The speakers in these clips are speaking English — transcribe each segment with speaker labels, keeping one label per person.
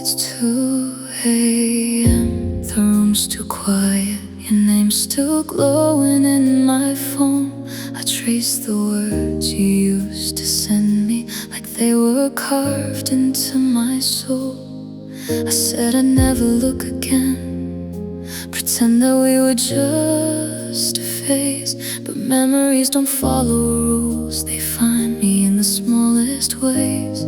Speaker 1: It's 2 a.m. The room's too quiet. Your name's still glowing in my phone. I trace the words you used to send me like they were carved into my soul. I said I'd never look again, pretend that we were just a phase. But memories don't follow rules, they find me in the smallest ways.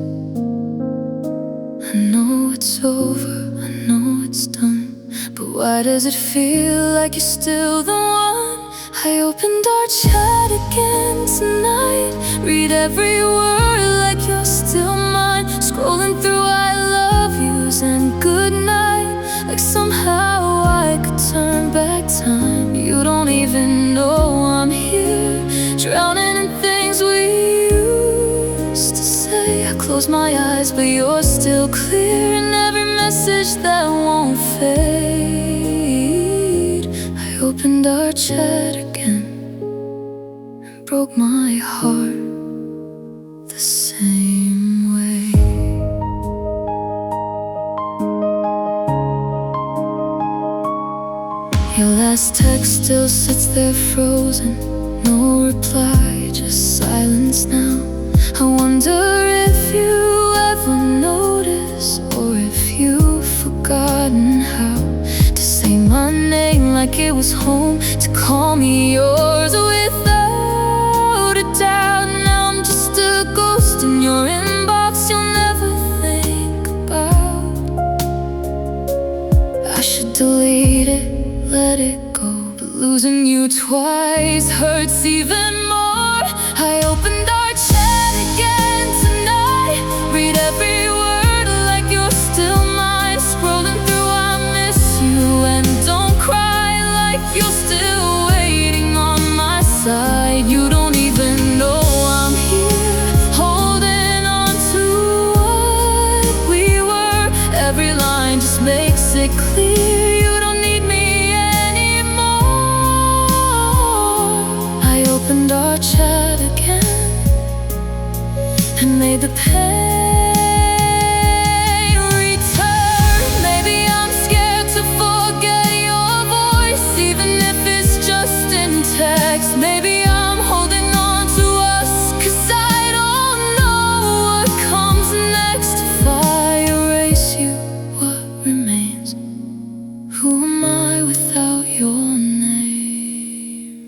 Speaker 1: I know it's over, I know it's done, but why does it feel like you're still the one? I opened our chat again tonight, read every word like you're still mine. Scrolling through I love yous and good night, like somehow I could turn back time. You don't even know I'm here, drowning in things we used to say. I close my eyes but you're still clear in every message that won't fade. I opened our chat again and broke my heart the same way. Your last text still sits there frozen, no reply, just silence now. I wonder if you ever notice, or if you've forgotten how to say my name like it was home, to call me yours without a doubt. Now I'm just a ghost in your inbox you'll never think about. I should delete it, let it go, but losing you twice hurts even more. I opened our chat again tonight, read every word like you're still mine. Scrolling through I miss you and don't cry like you're still waiting on my side. You don't even know I'm here, holding on to what we were. Every line just makes it clear you don't need me anymore. I opened our chat again and made the pain return. Maybe I'm scared to forget your voice, even if it's just in text. Maybe I'm holding on to us, 'cause I don't know what comes next. If I erase you, what remains? Who am I without your name?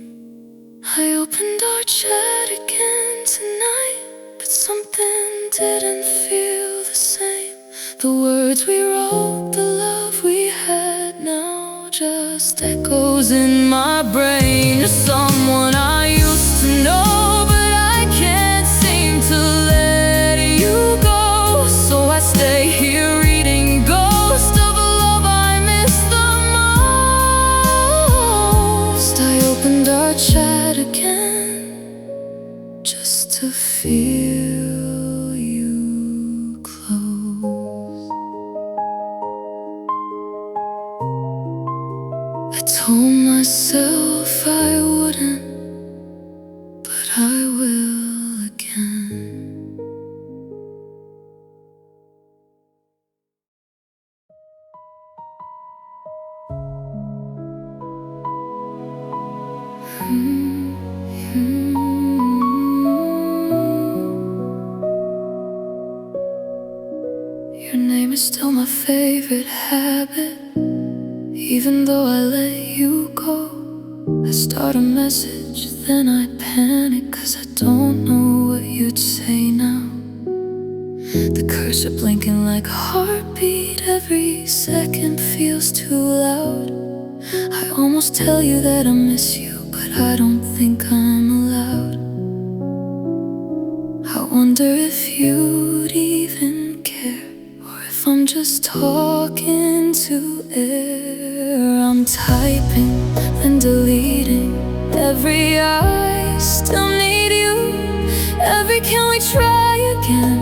Speaker 1: I opened our chat again tonight, but something didn't feel the same. The words we wrote, the love we had, now just echoes in my brain. You're someone I used to know, but I can't seem to let you go. So I stay here reading ghost of a love I miss the most. I opened our chat again just to feel you close. I told myself I wouldn't, but I will again. Your name is still my favorite habit, even though I let you go. I start a message, then I panic, 'cause I don't know what you'd say now. The cursor blinking like a heartbeat, every second feels too loud. I almost tell you that I miss you, but I don't think I'm allowed. I wonder if you'd even care, or if I'm just talking to air. I'm typing, then deleting, every I still need you, every can we try again,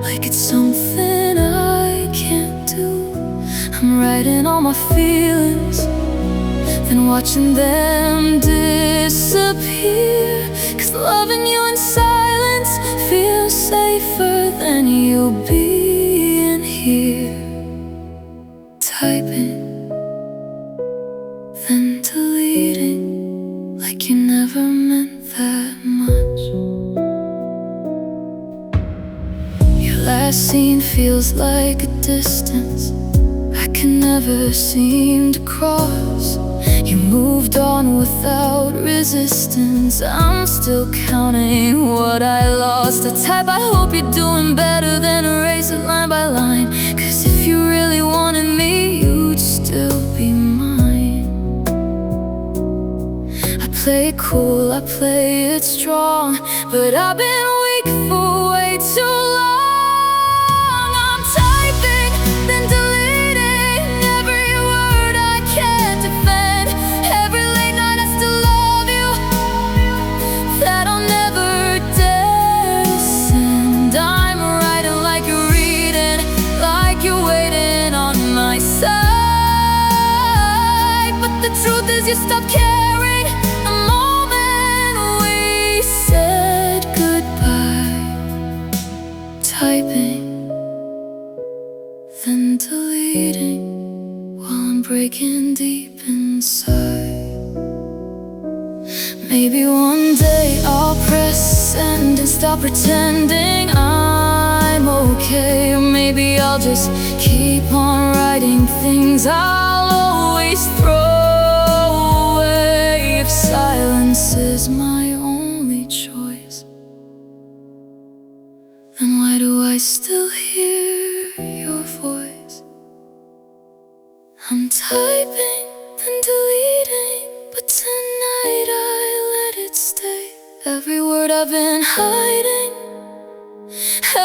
Speaker 1: like it's something I can't do. I'm writing all my feelings, then watching them disappear. 'Cause loving you in silence feels safer than you being here. never meant that much. Your last scene feels like a distance I can never seem to cross. You moved on without resistance. I'm still counting what I lost. The type I hope you're doing better than erase it line by line. 'Cause if you really wanted me, you'd still be mine. I play it cool, I play it strong, but I've been weak for way too long. I'm typing, then deleting every word I can't defend. Every late night I still love you, that I'll never dare to send. I'm writing like you're reading, like you're waiting on my side. But the truth is you stopped caring the moment we said goodbye. Typing, then deleting, while I'm breaking deep inside. Maybe one day I'll press send and stop pretending I'm okay. Or maybe I'll just keep on writing things I'll always throw away. If silence is my only choice, then why do I still hear your voice? I'm typing, then deleting, but tonight I let it stay. Every word I've been hiding,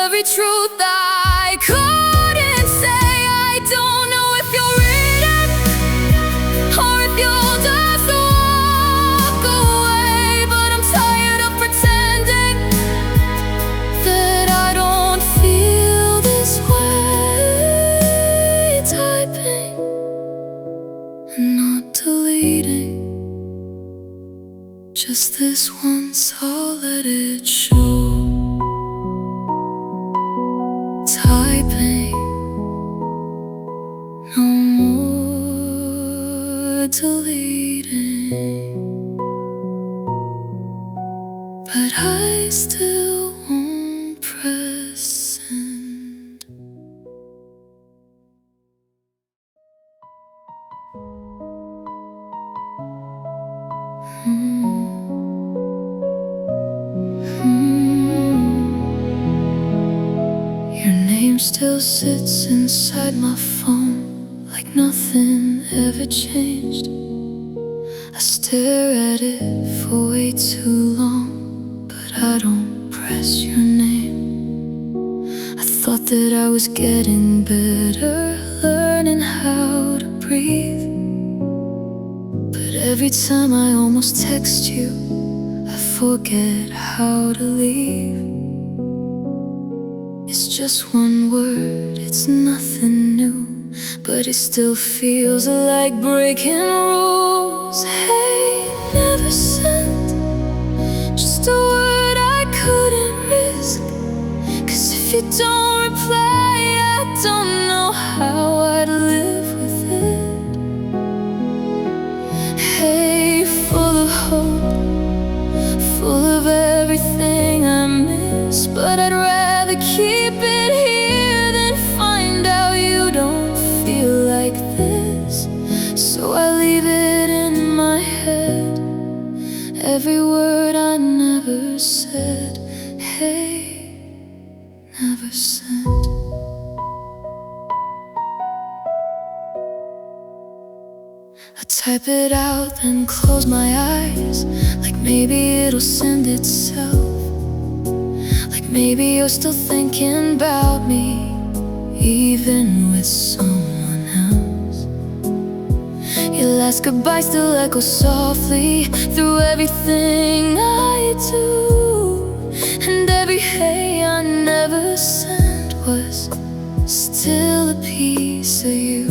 Speaker 1: every truth I couldn't say. I don't know if you'll read it, or if you'll just walk away. But I'm tired of pretending that I don't feel this way. Typing and not deleting, just this once I'll let it show. Typing, no more deleting, but I still won't press send. Your name still sits inside my phone, like nothing ever changed. I stare at it for way too long, but I don't press your name. I thought that I was getting better, learning how to breathe. But every time I almost text you, I forget how to leave. It's just one word, it's nothing new, but it still feels like breaking rules. Hey, never sent, just a word I couldn't risk. 'Cause if you don't reply, I don't know how I'd live with it. Hey, full of hope, full of everything I miss, but I'd rather keep it here than find out you don't feel like this. So I leave it in my head, every word I never said. Hey, never sent. I type it out, then close my eyes, like maybe it'll send itself. Like maybe you're still thinking about me, even with someone else. Your last goodbye still echoes softly through everything I do. And every hey I never sent was still a piece of you.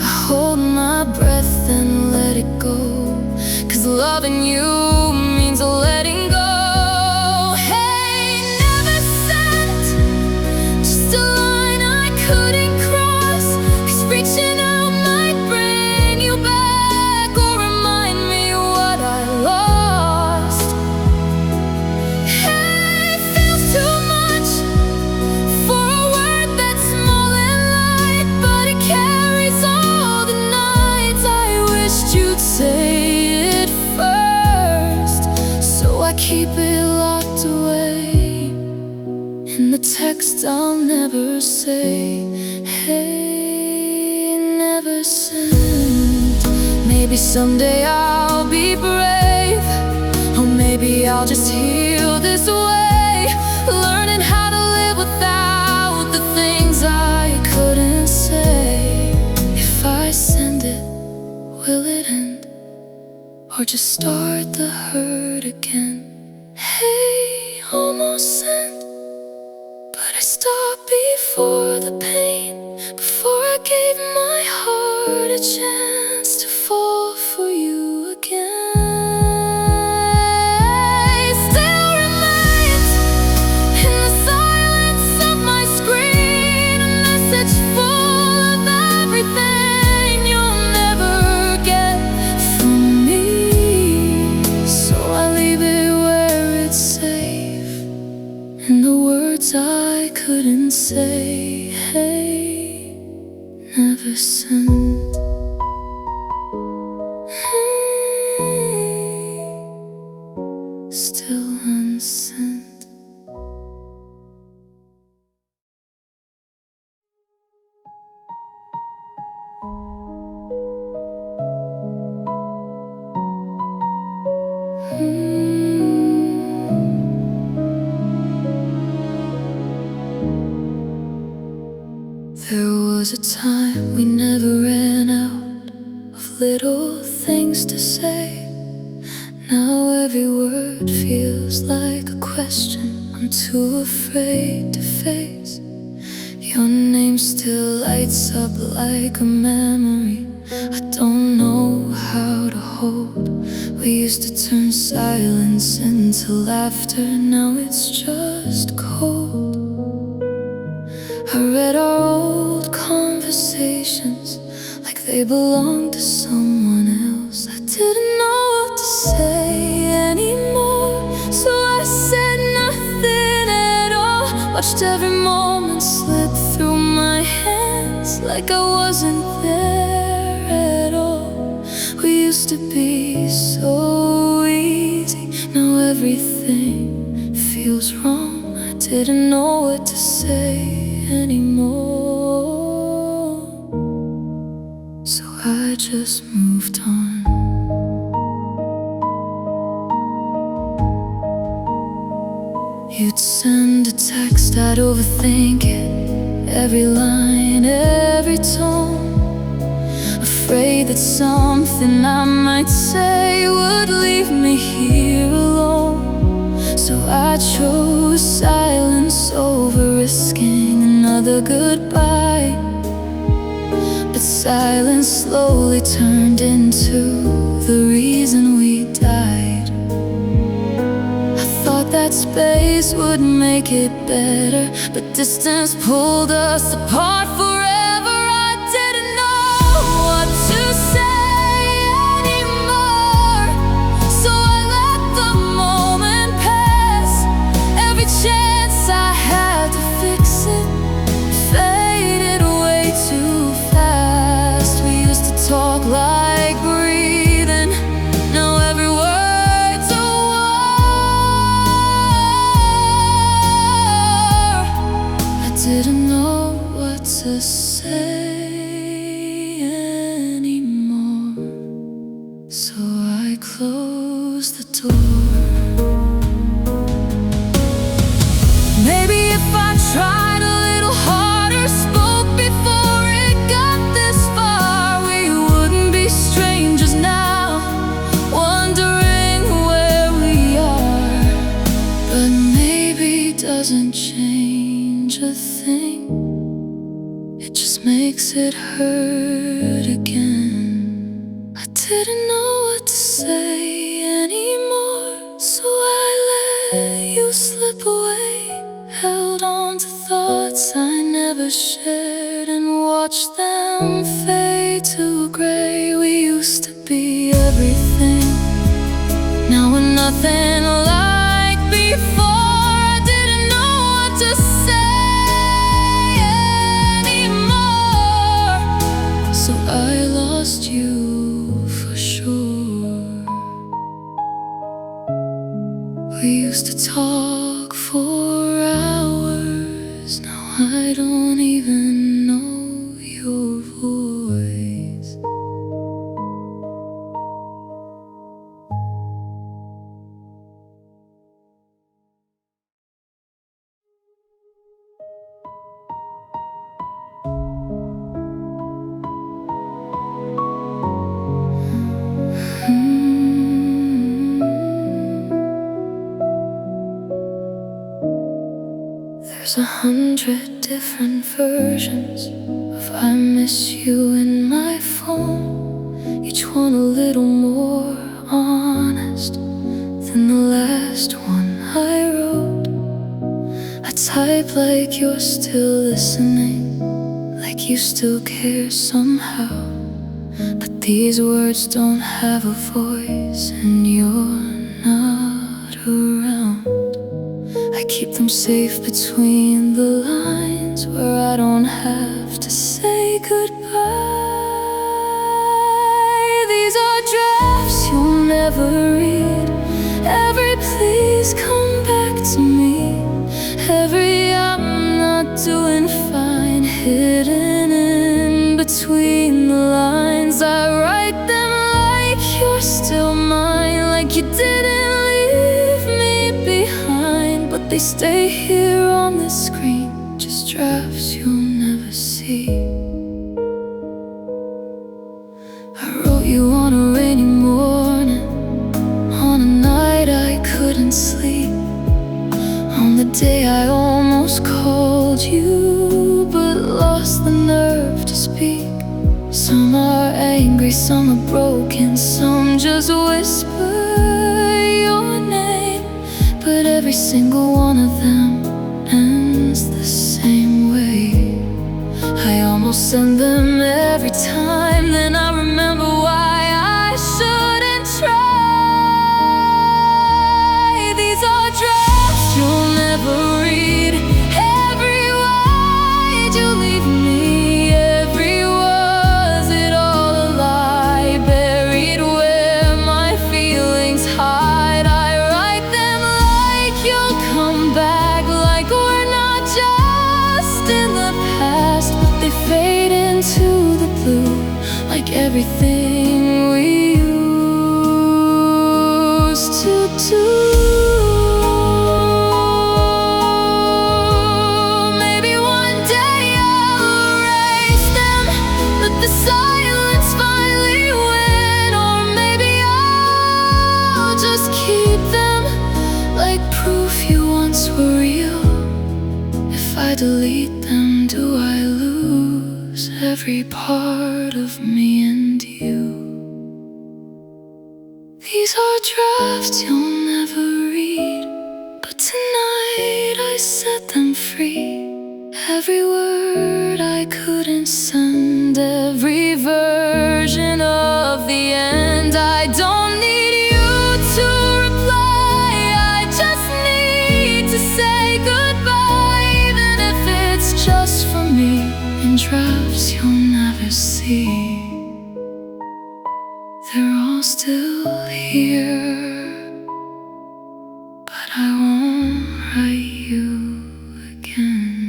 Speaker 1: I hold my breath and let it go, 'cause loving you means letting go. Hey, never sent, just a line I couldn't cross. 'Cause reaching out might bring you back, or remind me keep it locked away in the text I'll never say. Hey, never send. Maybe someday I'll be brave, or maybe I'll just heal this way, learning how to live without the things I couldn't say. If I send it, will it end, or just start the hurt again? Hey, almost sent, but I stopped before the pain, before I gave my heart a chance to fall for you again. Still remains in the silence of my screen a message full of everything you'll never get from me. So I leave it where it's safe, in the words I couldn't say. Hey, never send. Still unsent. There was a time we never ran out of little things to say. Now every word feels like a question I'm too afraid to face. Your name still lights up like a memory I don't know how to hold. We used to turn silence into laughter, now it's just cold. I read our old conversations like they belonged to someone else. I didn't know what to say anymore, so I said nothing at all. Watched every moment slip through my hands like I wasn't there at all. We used to be so easy, now everything feels wrong. I didn't know what to say anymore, so I just moved on. You'd send a text, I'd overthink it, every line, every tone, afraid that something I might say would leave me here alone. So I chose silence over risking another goodbye. But silence slowly turned into the reason we died. I thought that space would make it better, but distance pulled us apart forever. I didn't know what to say anymore, so I let the moment pass. Every chance I had to fix it faded away too fast. We used to talk like breathing, now every word's a war. I didn't know what to say anymore, so I closed the door. Maybe if I tried a little harder, spoke before it got this far, we wouldn't be strangers now, wondering where we are. But maybe it doesn't change a thing, it just makes it hurt again. I didn't know what to say anymore, so I let you slip away, held on to thoughts I never shared, and watched them fade to gray. We used to be everything, now we're nothing like before. I didn't know what to say anymore, so I lost you for sure. We used to talk for hours. Now I don't even know your voice. There's 100 different versions of I miss you in my phone, each one a little more honest than the last one I wrote. I type like you're still listening, like you still care somehow. But these words don't have a voice and you're not around. I keep them safe between the lines where I don't have to say goodbye. These are drafts you'll never read. Every please come back to me, every I'm not doing fine, hidden in between the lines. I write them like you're still mine, like you didn't leave me behind. But they stay here on the screen, just drafts you'll never see. I wrote you on a rainy morning, on a night I couldn't sleep, on the day I almost called you but lost the nerve to speak. Some are angry, some are broken, some just whisper your name. But every single one of them ends the same way. I almost send them every time, then I remember why I shouldn't try. These are drafts you'll never read. Every why'd you leave me, every was it all a lie, buried where my feelings hide. I write them like you'll come back, like we're not just in the past, but they fade into the blue, like everything we used to do. Maybe one day I'll erase them, let the silence finally win. Or maybe I'll just keep them like proof you once were real. If I delete them, do I lose every part of me and you? These are drafts you'll never read, but tonight I set them free. Every word I couldn't send, every version of the end. I don't need you to reply, I just need to say goodbye, even if it's just for me, in drafts you'll never see. They're all still here, but I won't write you again.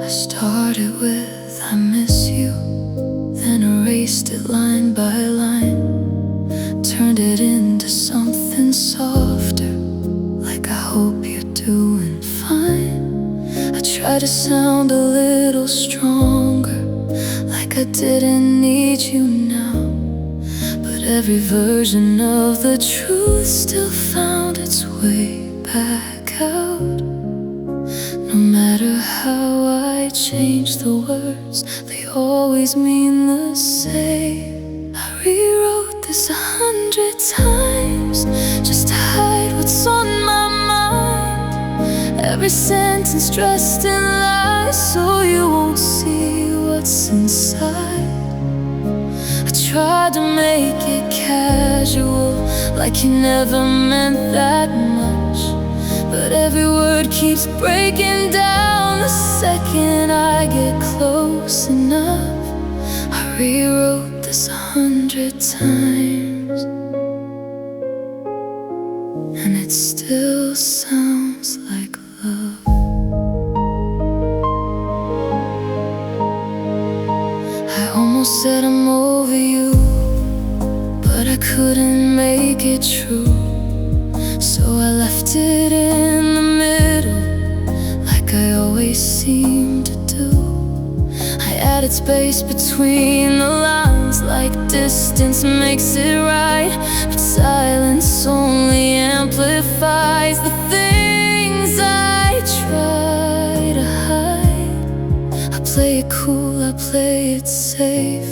Speaker 1: I started with I miss you, then erased it line by line, turned it into something softer, like I hope you're doing fine. I tried to sound a little stronger, like I didn't need you now. But every version of the truth still found its way back out. No matter how I change the words, they always mean the same. I rewrote this 100 times just to hide what's on my mind. Every sentence dressed in lies, so you won't see what's inside. I tried to make it casual, like you never meant that much. but every word keeps breaking down the second I get close enough. I rewrote this 100 times, and it still sounds like love. I almost said I'm over you, but I couldn't make it true. So I left it in the middle, like I always seem to do. I added space between the lines, like distance makes it right, but silence only amplifies the things I try to hide. I play it cool, I play it safe,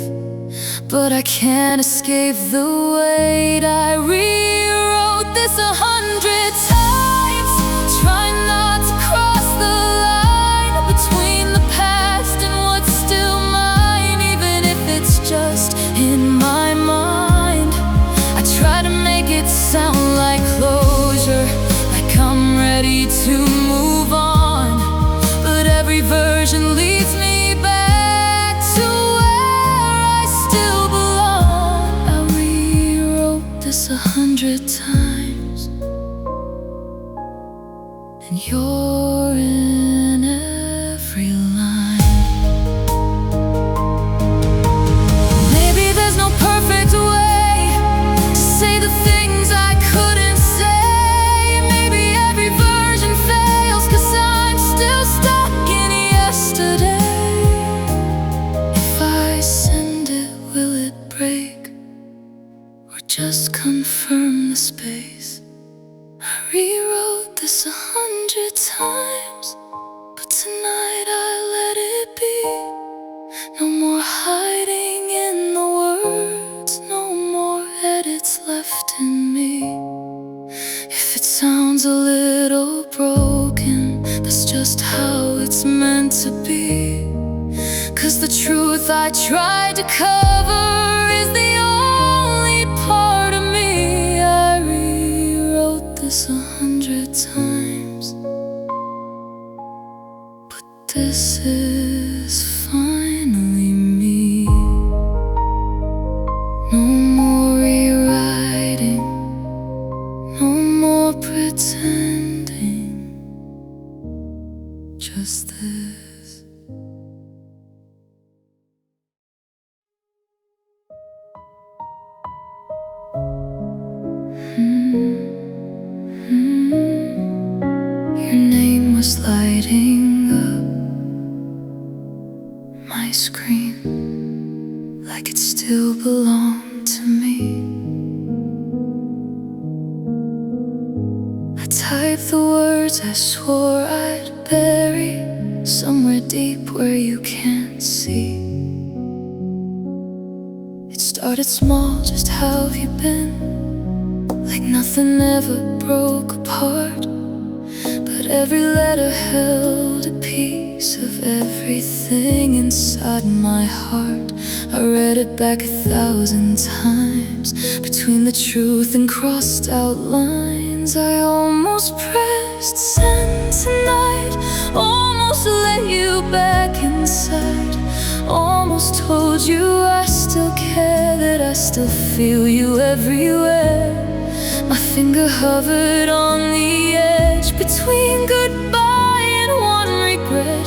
Speaker 1: but I can't escape the weight. I rewrote this 100 times, trying not to cross the line between the past and what's still mine, even if it's just in my mind. I try to make it sound like closure, like I'm ready to move on, but every version leads me back to where I still belong. I rewrote this 100 times, and you're in every line. Maybe there's no perfect way to say the things I couldn't say. Maybe every version fails, 'cause I'm still stuck in yesterday. If I send it, will it break, or just confirm the space? I rewrote this 100 times, but tonight I let it be. No more hiding in the words, no more edits left in me. If it sounds a little broken, that's just how it's meant to be. 'Cause the truth I tried to cover is the only part of me. I rewrote this 100 times, but this is finally me. No more rewriting, no more pretending, just this. Your name was lighting up my screen, like it still belonged to me. I typed the words I swore I'd bury, somewhere deep where you can't see. It started small, just how have you been? Like nothing ever broke apart, but every letter held a piece of everything inside my heart. I read it back 1,000 times, between the truth and crossed out lines. I almost pressed send tonight, almost let you back inside, almost told you I still care, that I still feel you everywhere. My finger hovered on the edge between goodbye and one regret.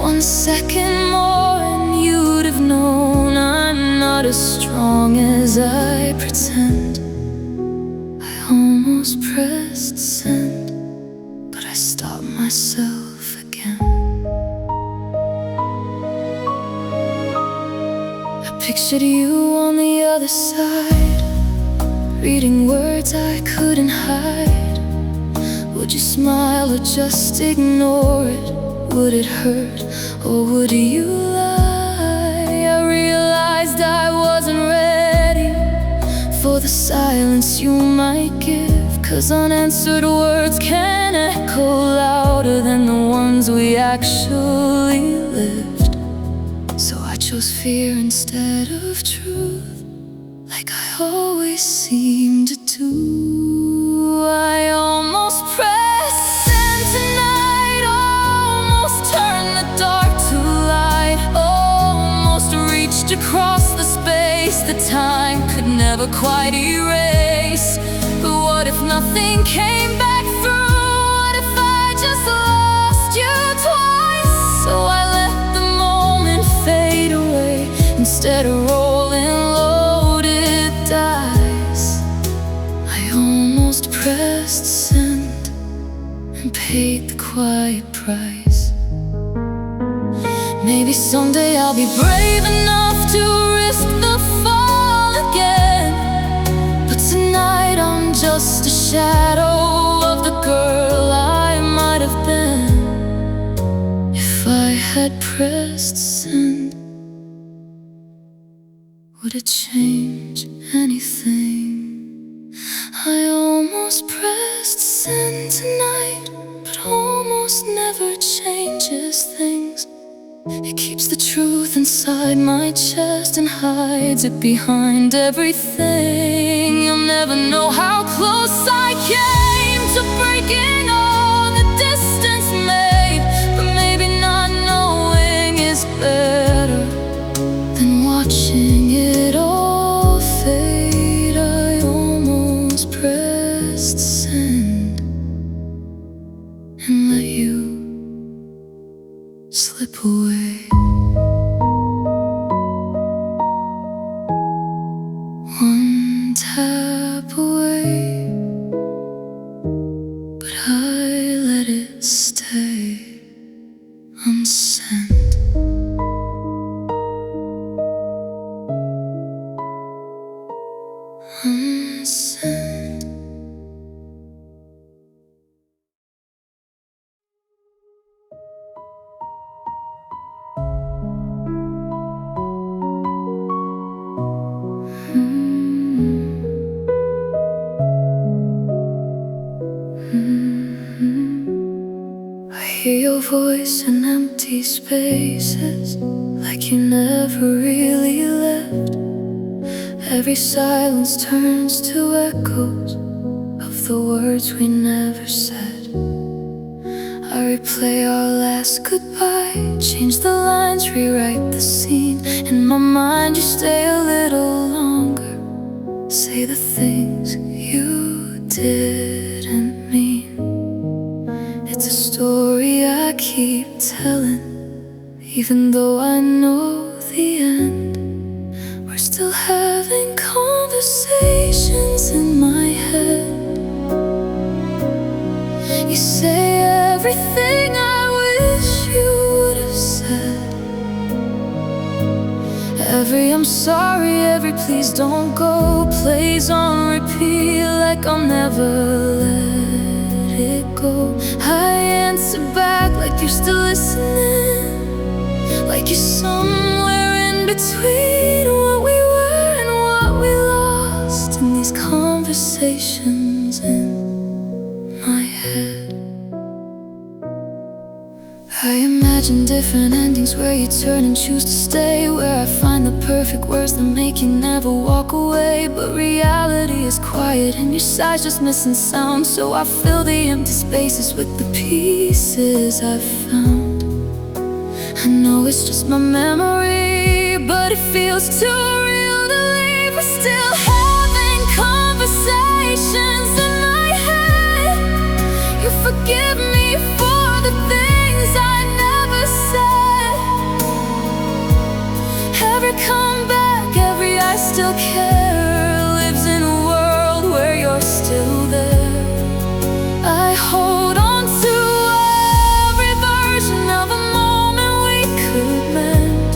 Speaker 1: 1 second more and you'd have known I'm not as strong as I pretend. I almost pressed send, but I stopped myself again. I pictured you on the other side, reading words I couldn't hide. Would you smile or just ignore it? Would it hurt, or would you lie? I realized I wasn't ready for the silence you might give, 'cause unanswered words can echo louder than the ones we actually lived. So I chose fear instead of truth, like I always seem to do. I almost pressed quite erase. But what if nothing came back through? What if I just lost you twice? So I let the moment fade away instead of rolling loaded dice. I almost pressed send and paid the quiet price. Maybe someday I'll be brave enough to risk the fall again. But tonight I'm just a shadow of the girl I might have been. If I had pressed send, would it change anything? I almost pressed send tonight, but almost never changes things. It keeps the truth inside my chest and hides it behind everything. You'll never know how close I came to breaking all the distance made. But maybe not knowing is better than watching it all fade. I almost pressed send and let you slip away. One tap away, but I let it stay unsent. Unsent. I hear your voice in empty spaces, like you never really left. Every silence turns to echoes of the words we never said. I replay our last goodbye, change the lines, rewrite the scene. In my mind you stay a little longer, say the things you didn't mean. It's a story I keep telling, even though I know the end. We're still having conversations in my head. You say everything I wish you would have said. Every I'm sorry, every please don't go plays on repeat, like I'll never let it go. I answer back like you're still listening, like you're somewhere in between what we were and what we lost in these conversations in my head. I imagine different endings where you turn and choose to stay, where I find the perfect words that make you never walk away. But reality is quiet and your side's just missing sound, so I fill the empty spaces with the pieces I've found. I know it's just my memory, but it feels too real to leave. We're still having conversations in my head. You forgive me for the things I never said. Every comeback, every I still care lives in a world where you're still there. I hold on to every version of a moment we could mend,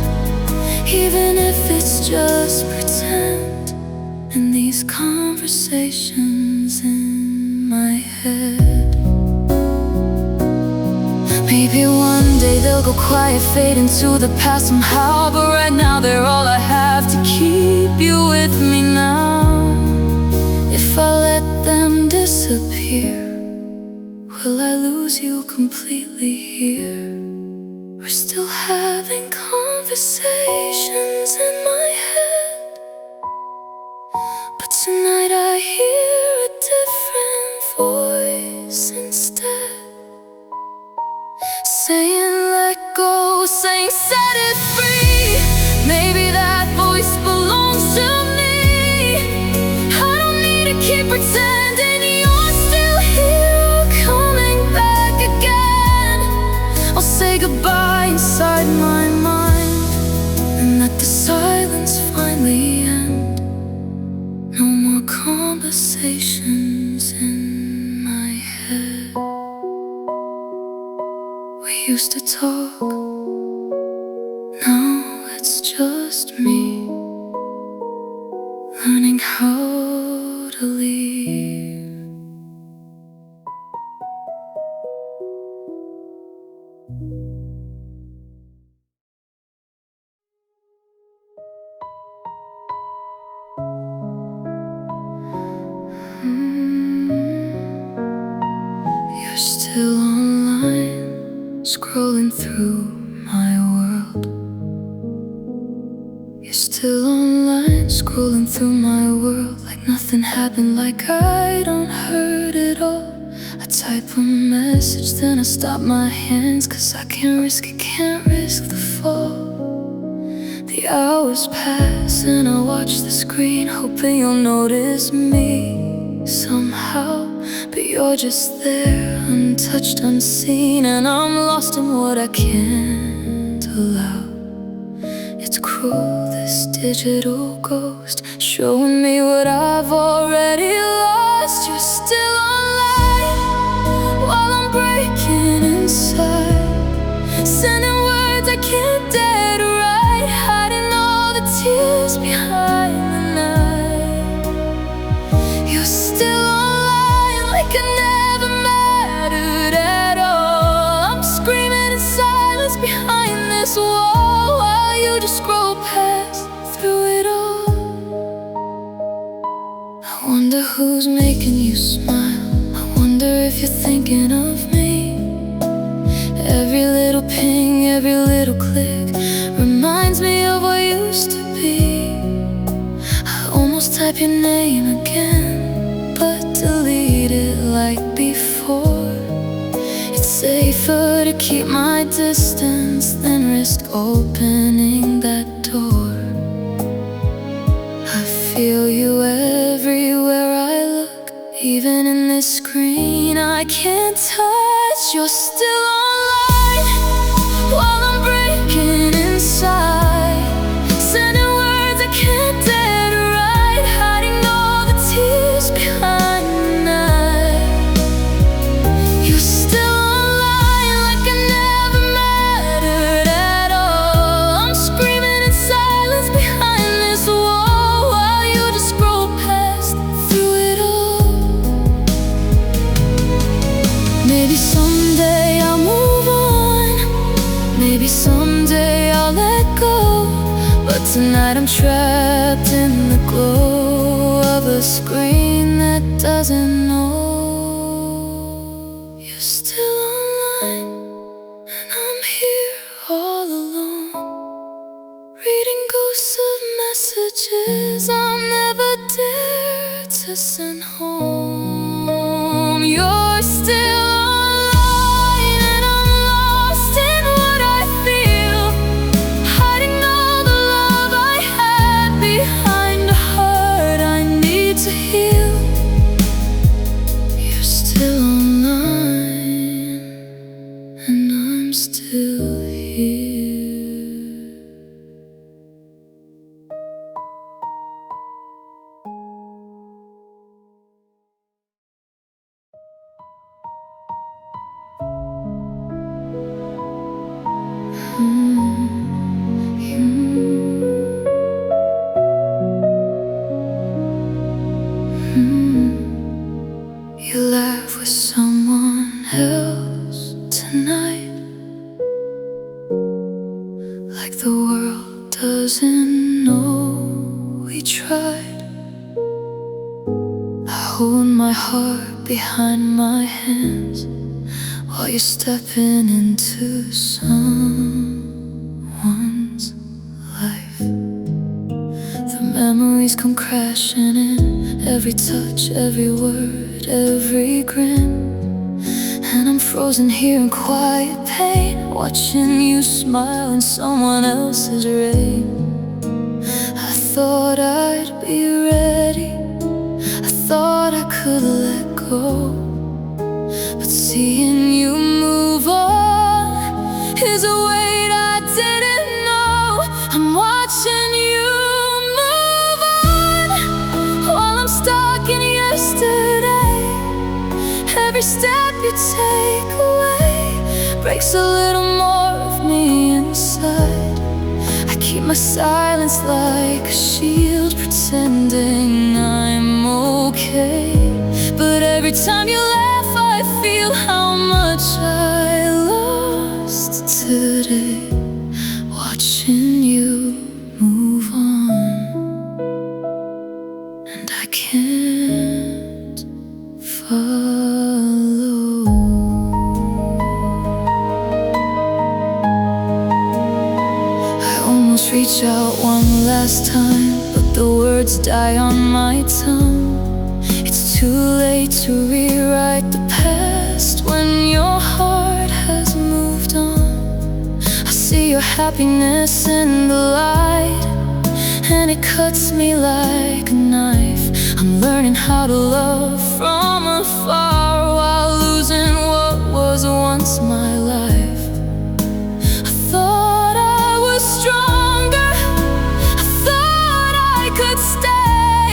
Speaker 1: even if it's just pretend. In these conversations in my head, maybe one day they'll go quiet, fade into the past somehow. But right now they're all I have to keep you with me now. If I let them disappear, will I lose you completely here? We're still having conversations in my head, but tonight I hear a different voice instead, saying let go, saying set it free. Maybe that voice belongs to me. keep pretending you're still here or coming back again. I'll say goodbye inside my mind and let the silence finally end. No more conversations in my head. We used to talk, now it's just me learning how to leave. You're still online, scrolling through my world. You're still online, scrolling through my world, like nothing happened, like I don't hurt at all. I type a message, then I stop my hands, 'cause I can't risk it, can't risk the fall. The hours pass and I watch the screen, hoping you'll notice me somehow. But you're just there, untouched, unseen, and I'm lost in what I can't allow. It's cruel, this digital ghost, showing me what I've already lost. You're still online while I'm breaking inside, sending words I can't dare to write, hiding all the tears behind the night. You're still online like I never mattered at all. I'm screaming in silence behind this wall, while you just scroll past through it all. I wonder who's making you smile. I wonder if you're thinking of me. Every little ping, every little click reminds me of what used to be. I almost type your name again, but delete it like before. It's safer to keep my distance than risk opening that door. I feel you everywhere I look, even in this screen I can't touch. You're still online while I'm breaking inside, sending words I can't dare to write, hiding all the tears behind the night. You're still online like I never mattered at all. I'm screaming in silence behind this wall, while you just scroll past through it all. Maybe someday I'll move on, maybe someday I'll let go, but tonight I'm trapped in the glow of a screen that doesn't know. You're still online and I'm here all alone, reading ghosts of messages I'll never dare to send home. You're still online and I'm lost in what I feel, hiding all the love I had behind a heart I need to heal. You're still online and I'm still here. You laugh with someone else tonight, like the world doesn't know we tried. I hold my heart behind my hands while you're stepping into someone's life. The memories come crashing in, every touch, every word, every grin. And I'm frozen here in quiet pain, watching you smile in someone else's rain. I thought I'd be ready, I thought I could let go, but seeing you move on is a weight I didn't know. I'm watching you move on while I'm stuck in yesterday. Every step you take away breaks a little more of me inside. I keep my silence like a shield, pretending I'm okay. But every time you laugh, I feel how much I lost today. Watching you move on, and I can't follow. I almost reach out one last time, but the words die on my tongue. It's too late to rewrite the past when your heart has moved on. I see your happiness in the light, and it cuts me like a knife. I'm learning how to love from afar while losing what was once my life. I thought I was stronger, I thought I could stay,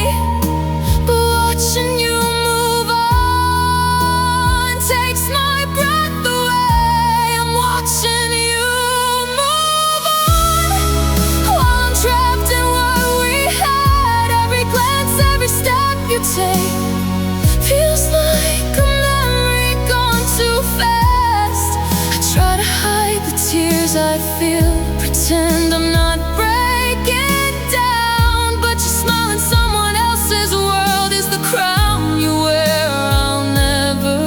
Speaker 1: but watching you move on takes my breath away. I'm watching you move on while I'm trapped in what we had. Every glance, every step you take feels like a memory gone too fast. I try to hide the tears I feel, pretend I'm not breaking down, but your smile in someone else's world is the crown you wear I'll never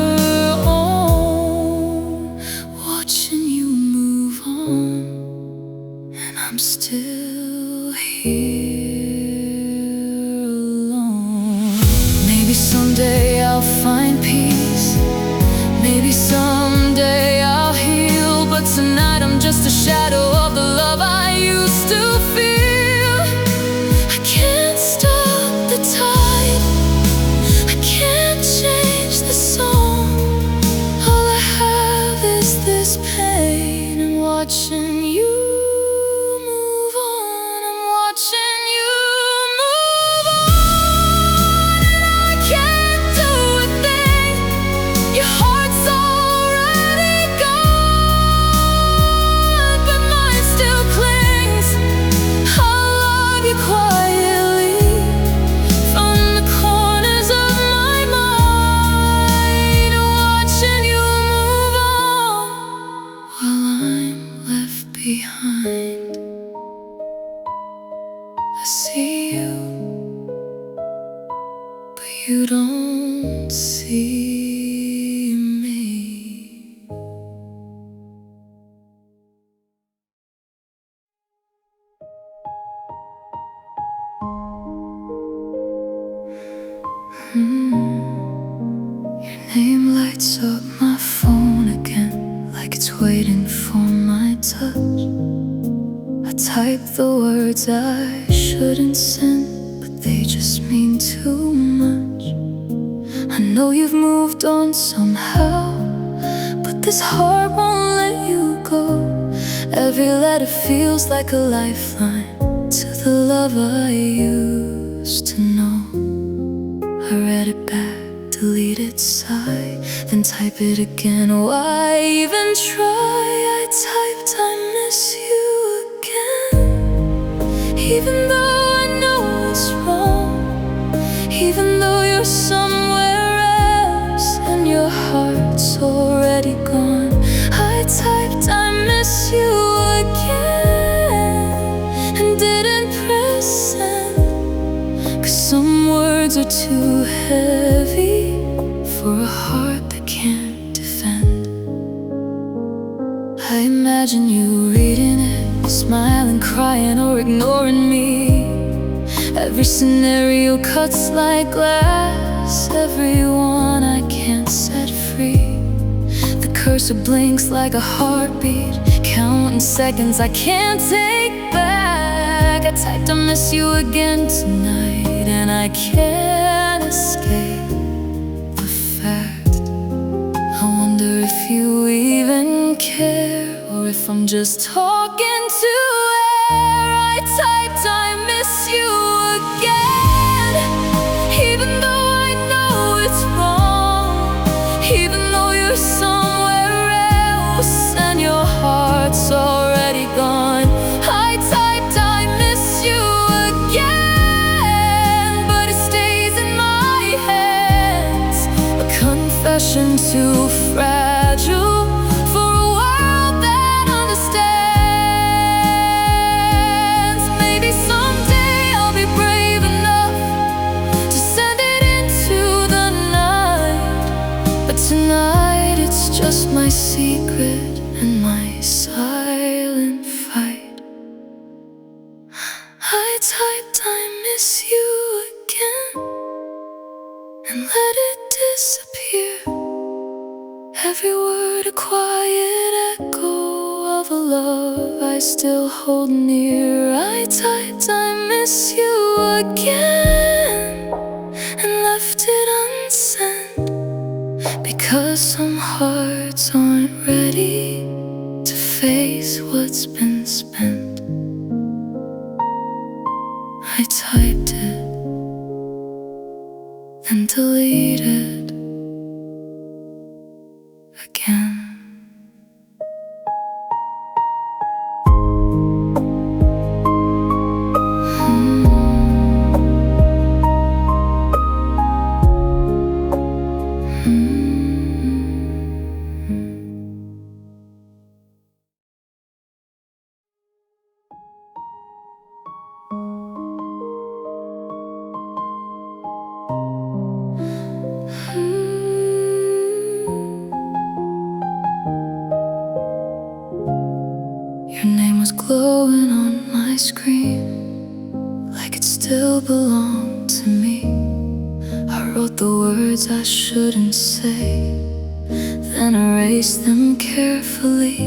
Speaker 1: own. Watching you move on, and I'm still here alone. Maybe someday I'll find peace, maybe someday I'll heal, but tonight I'm just a shadow of the love I used to feel. I can't stop the tide, I can't change the song. All I have is this pain, and watching you move on. I'm watching you move on, and I can't do a thing. Your heart's already gone, but mine still clings. I'll love you quietly from the corners of my mind, watching you move on while I'm left behind. I see you, but you don't see me. Your name lights up my phone again, like it's waiting for my touch. I type the words I shouldn't send, but they just mean too much. I know you've moved on somehow, but this heart won't let you go. Every letter feels like a lifeline to the love I used to know. I read it back, delete it, sigh, then type it again. Why even try? I typed I miss you again, even though I know it's wrong, even though you're somewhere else and your heart's already gone. I typed I miss you again and didn't press send, 'cause some words are too heavy for a heart that can't defend. I imagine you reading it, smiling, crying, or ignoring me. Every scenario cuts like glass, everyone I can't set free. The cursor blinks like a heartbeat, counting seconds I can't take back. I typed I miss you again tonight, and I can't escape. if I'm just talking to air. I typed I miss you again, even though I know it's wrong, even though you're somewhere else and your heart's already gone. I typed I miss you again, but it stays in my hands, a confession too fragile for a world that understands. Maybe someday I'll be brave enough to send it into the night, but tonight it's just my secret and my silent fight. I typed I miss you again and let it disappear. Every word a quiet echo of a love I still hold near. I typed I miss you again and left it unsent, because some hearts aren't ready to face what's been spent. I typed it and deleted again. Your name was glowing on my screen, like it still belonged to me. I wrote the words I shouldn't say, then erased them carefully.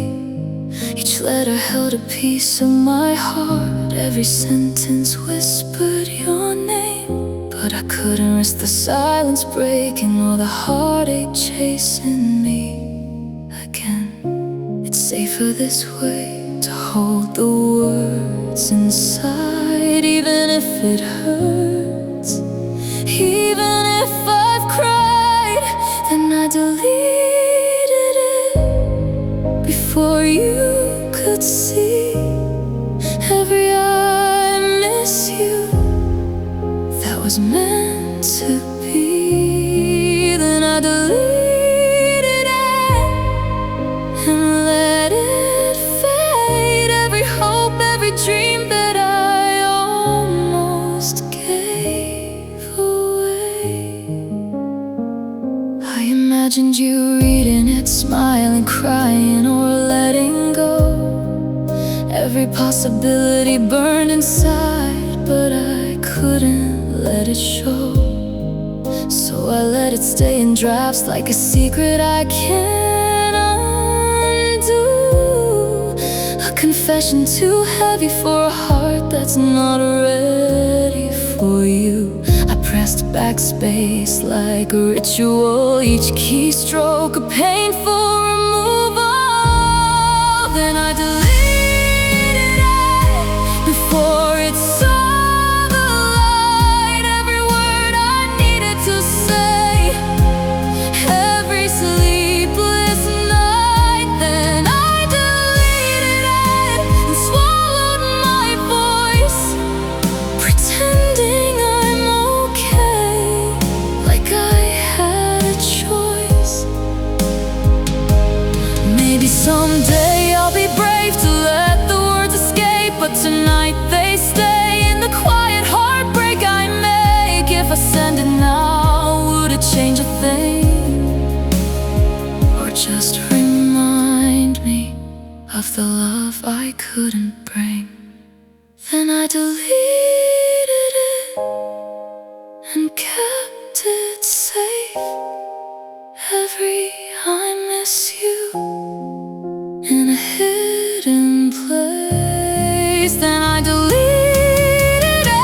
Speaker 1: Each letter held a piece of my heart, every sentence whispered your name. But I couldn't risk the silence breaking or the heartache chasing me again. It's safer this way, to hold the words inside, even if it hurts. Even if I've cried, then I deleted it before you could see. Every I miss you that was meant to be, then I deleted it and let it fade. Every hope, every dream that I almost gave away. I imagined you reading it, smiling, crying, or letting go. Every possibility burned inside, but I couldn't let it show. So I let it stay in drafts, like a secret I can't undo. A confession too heavy for a heart that's not ready for you. I pressed backspace like a ritual, each keystroke a painful removal. Then I deleted it before it saw the light. Every word I needed to say, every sleepless night. Then I deleted it and swallowed my voice, pretending I'm okay, like I had a choice. Maybe someday I'll be brave to let the words escape, but tonight they stay in the quiet heartbreak I make. If I send it now, would it change a thing? Or just remind me of the love I couldn't bring? Then I deleted it and kept it safe. Every I miss you in a hidden place. Then I deleted it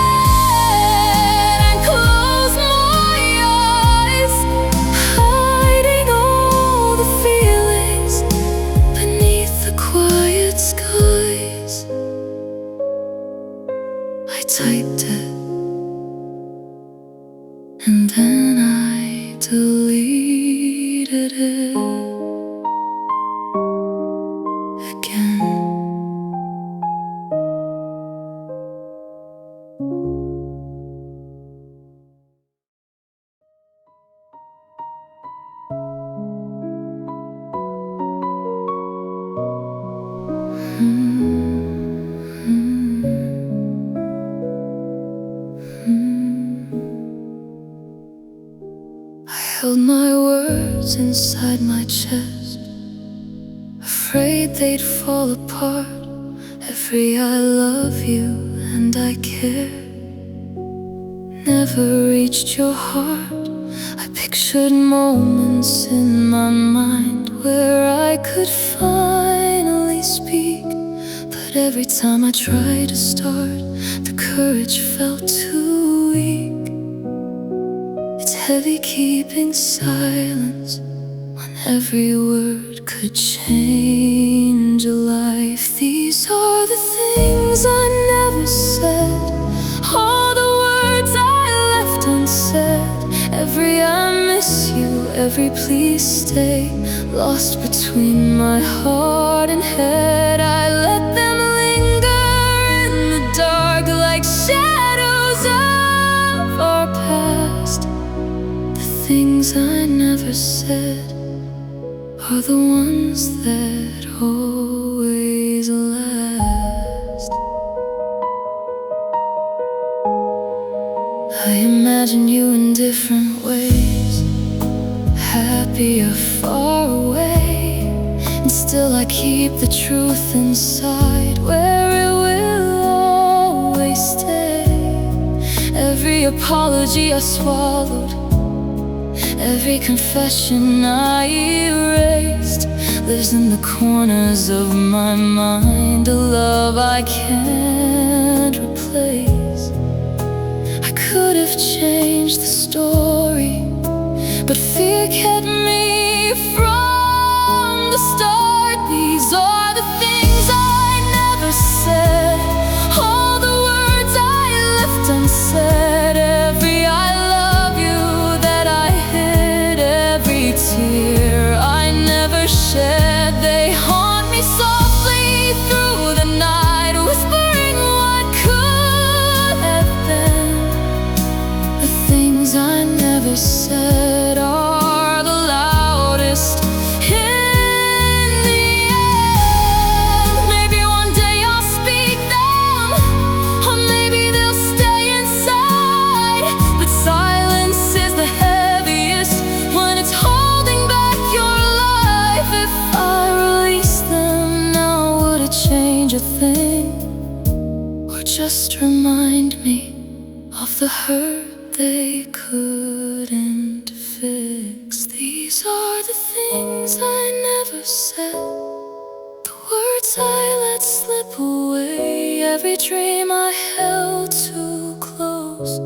Speaker 1: and closed my eyes, hiding all the feelings beneath the quiet deleted it again. I held my words inside my chest, afraid they'd fall apart. Every I love you and I care never reached your heart. I pictured moments in my mind where I could finally speak, but every time I tried to start, the courage felt too weak. It's heavy keeping silence when every word could change a life. These are the things I never said, all the words I left unsaid. Every I miss you, every please stay, lost between my heart and head. I let them linger in the dark like shadows of our past. The things I never said are the ones that always last. I imagine you in different ways, happy or far away, and still I keep the truth inside, where it will always stay. Every apology I swallowed, every confession I erased, lives in the corners of my mind, a love I can't replace. I could have changed the story, but fear kept me from the start. These are the things I never said, all the words I left unsaid. Every I love you that I hid, every tear I never shed, they haunt me softly through the night, whispering what could have been. The things I never said are the loudest in the end. Maybe one day I'll speak them, or maybe they'll stay inside, but silence is the heaviest when it's holding back your life. If I release them now, would it change a thing, or just remind me of the hurt they couldn't fix? These are the things I never said, the words I let slip away, every dream I held too close,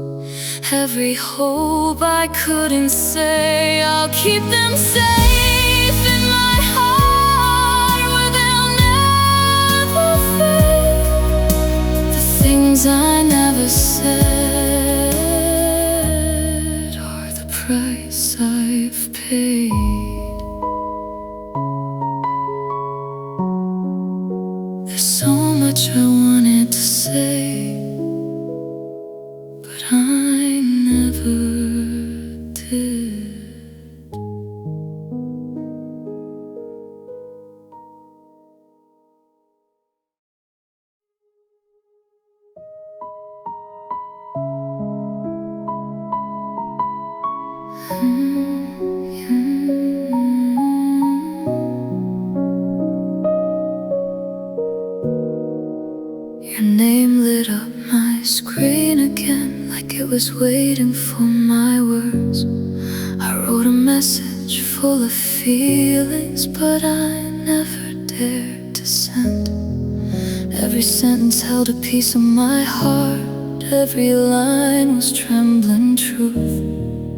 Speaker 1: every hope I couldn't say. I'll keep them safe in my heart, where they'll never fade. The things I never said are the price I've paid. There's so much I wanted to say, but I never did. Your name lit up my screen again, like it was waiting for my words. I wrote a message full of feelings, but I never dared to send. Every sentence held a piece of my heart, every line was trembling truth,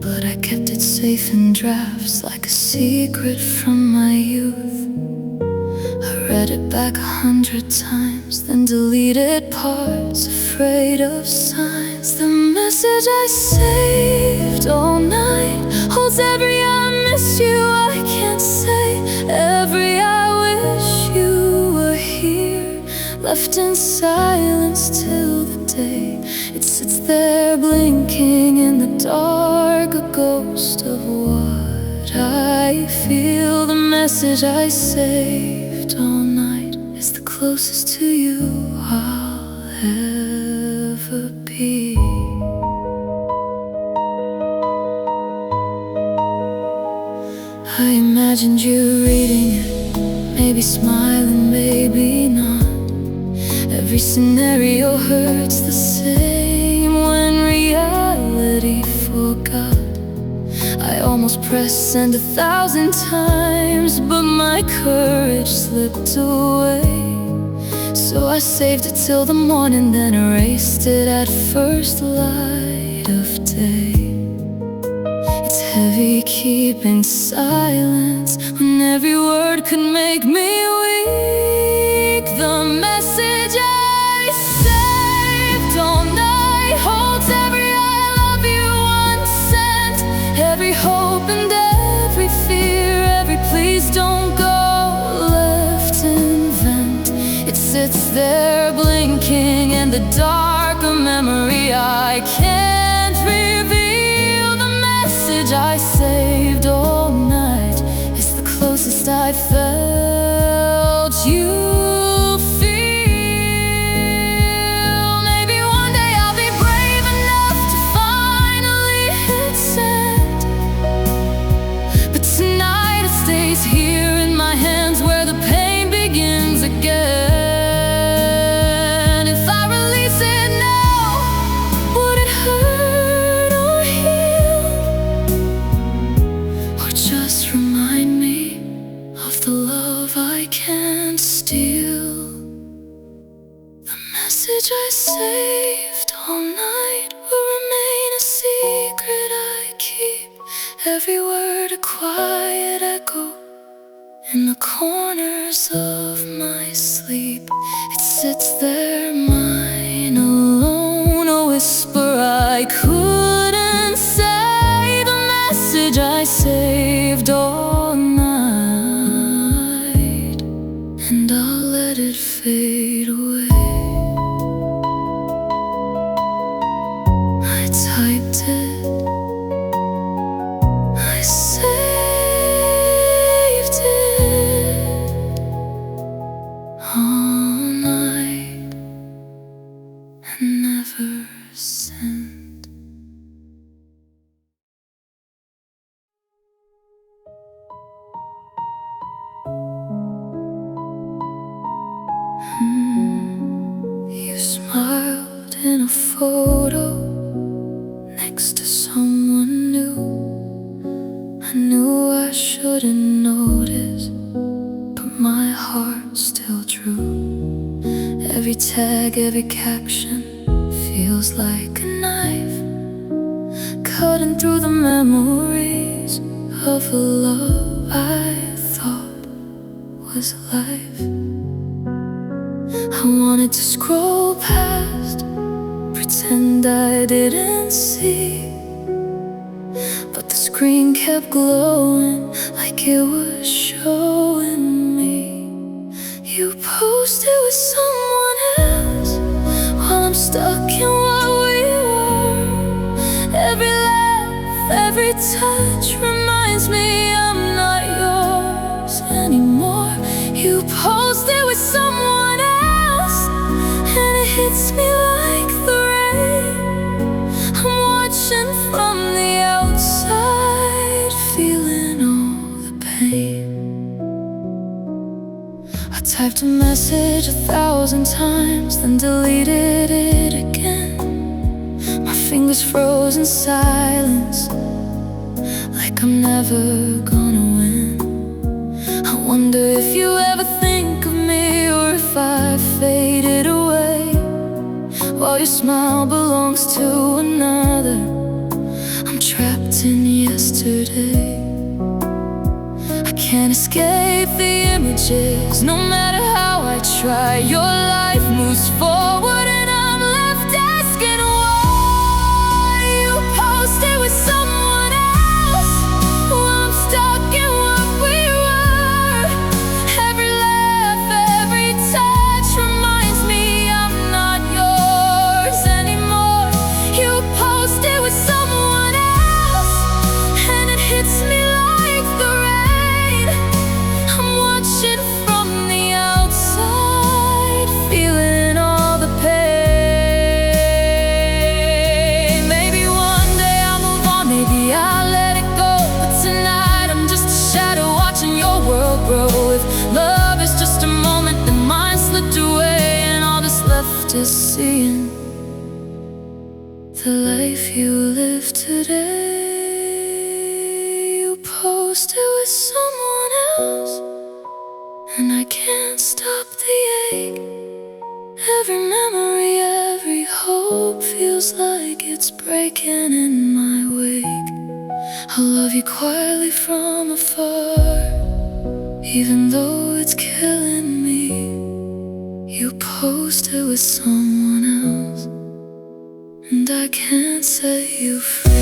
Speaker 1: but I kept it safe in drafts like a secret from my youth. I read it back 100 times, then deleted parts, afraid of signs. The message I saved all night holds every I miss you I can't say, every I wish you were here, left in silence till the day. It sits there blinking in the dark, a ghost of what I feel. The message I saved all night is the closest to you I'll ever be. I imagined you reading it, maybe smiling, maybe not. Every scenario hurts the same when reality forgot. I almost pressed send 1,000 times, but my courage slipped away. So I saved it till the morning, then erased it at first light of day. It's heavy keeping silence when every word could make me weak. The message I saved all night holds every I love you unsent, every hope and every fear, every please don't go left in vent. It sits there blinking in the dark, a memory I can't reveal. The message I saved all night is the closest I felt you'll feel. Maybe one day I'll be brave enough to finally hit send, but tonight it stays here in my hands where the pain begins again. If I release it now, would it hurt or heal, or just remind me of the love I can't steal? The message I saved all night will remain a secret I keep, every word a quiet echo in the corners of my sleep. It sits there, mine alone, a whisper I couldn't say. The message I saved all night, and I'll let it fade away. I typed it, I saved it all night and never sent. You smiled in a photo next to someone new. I knew I shouldn't notice, but my heart still drew. Every tag, every caption feels like a knife, cutting through the memories of a love I thought was alive. I wanted to scroll past, pretend I didn't see, but the screen kept glowing like it was showing me. You posted with someone else while I'm stuck in what we were. Every laugh, every touch reminds me I'm not yours anymore. You posted with someone else, and it hits me like the rain. I'm watching from the outside, feeling all the pain. I typed a message 1,000 times, then deleted it again. My fingers froze in silence, like I'm never gonna win. I wonder if you ever think of me, or if I faded away while your smile belongs to another. I'm trapped in yesterday. I can't escape the images, no matter how I try. Your life moves forward and I'm left asking why. the life you live today. You posted with someone else, and I can't stop the ache. Every memory, every hope feels like it's breaking in my wake. I love you quietly from afar, even though it's killing me. You posted with someone else, and I can't set you free.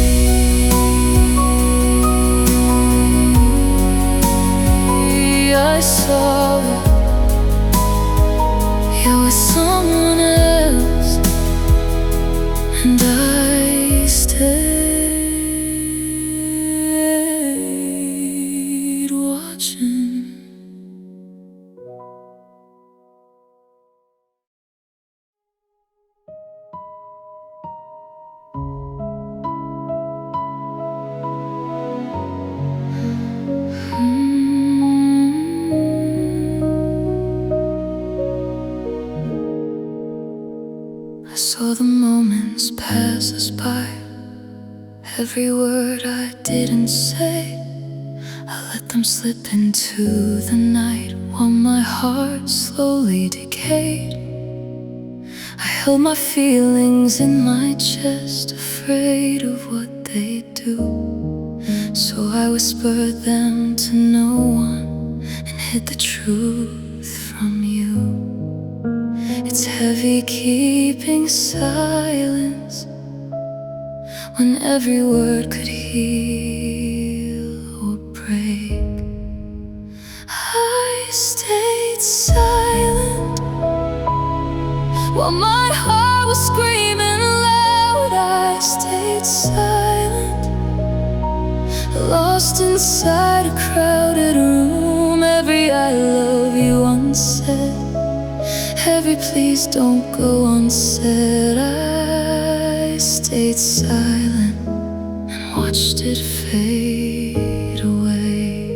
Speaker 1: I saw it, you're with someone else, and I stayed watching. I saw the moments pass us by, every word I didn't say. I let them slip into the night while my heart slowly decayed. I held my feelings in my chest, afraid of what they'd do. So I whispered them to no one and hid the truth from you. It's heavy keeping silence when every word could heal or break. I stayed silent while my heart was screaming loud. I stayed silent, lost inside a crowded room. Every I love you unsaid, every please don't go unsaid. I stayed silent and watched it fade away.